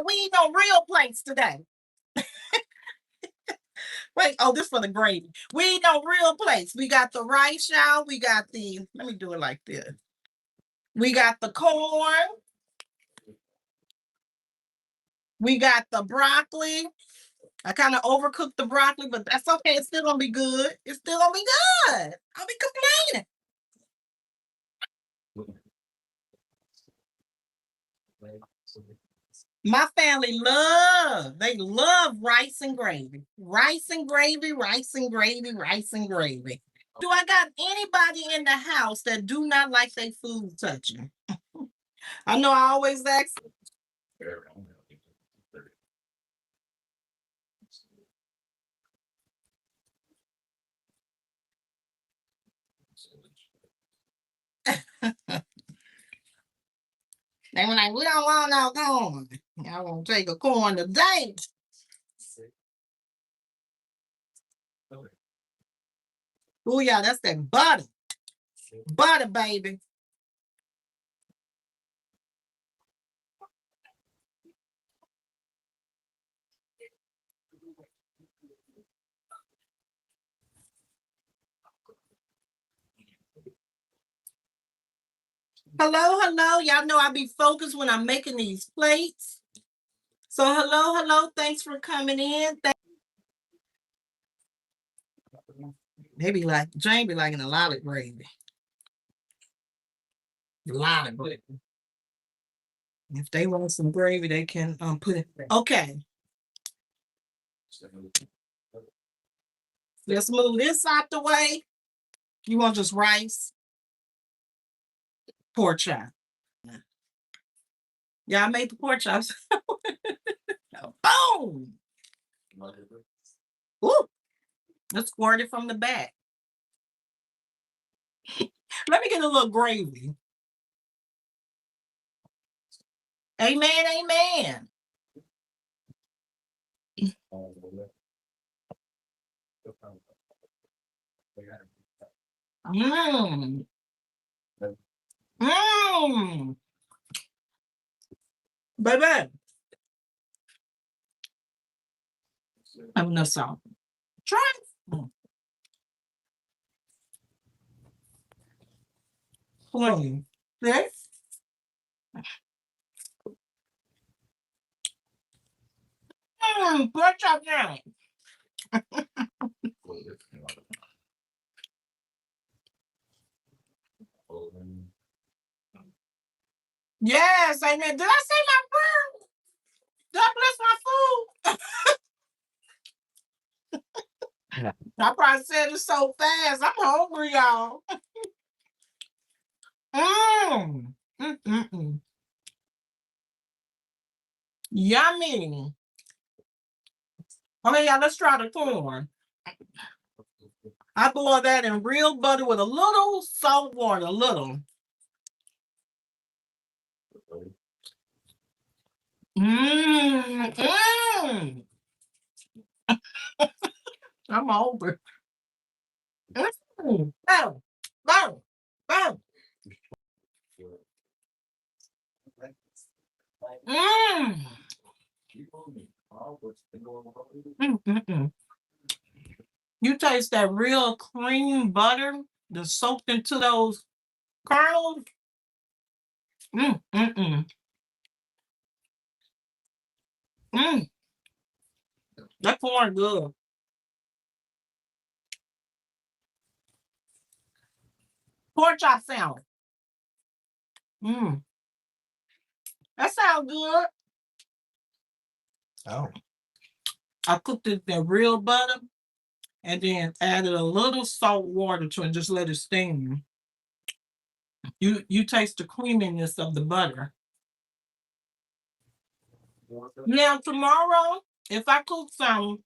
we eat on real plates today. Wait, oh, this for the gravy. We eat on real plates. We got the rice, y'all. We got the, let me do it like this. We got the corn. We got the broccoli. I kind of overcooked the broccoli, but that's okay. It's still gonna be good. It's still gonna be good. I'll be complaining. My family they love rice and gravy. Rice and gravy, rice and gravy, rice and gravy. Do I got anybody in the house that do not like their food touching? I know I always ask. They were like, we don't want no corn. I won't take a corn today. Oh, yeah, that's that butter. Butter, baby. Hello, hello. Y'all know I be focused when I'm making these plates. So hello, hello. Thanks for coming in. They be like, Jane be liking a lot of gravy. A lot of gravy. If they want some gravy, they can put it. Okay. Let's move this out the way. You want just rice? Pork chop. Yeah, I made the pork chops. Boom! Ooh! Let's squirt it from the back. Let me get a little gravy. Amen, amen. Mmm. Mmm. Baby. Have enough salt. Try it. Plain. See? Pork chop down. Yes, amen. Did I say my prayer? God bless my food. I probably said it so fast. I'm hungry, y'all. Yummy. Okay, y'all, let's try the corn. I boil that in real butter with a little salt water, a little. I'm over. Boom, boom, boom. You taste that real cream butter that's soaked into those kernels. That corn good. Pork chop salad. That sounds good. Oh. I cooked it in real butter and then added a little salt water to it and just let it steam. You taste the creaminess of the butter. Now tomorrow, if I cook some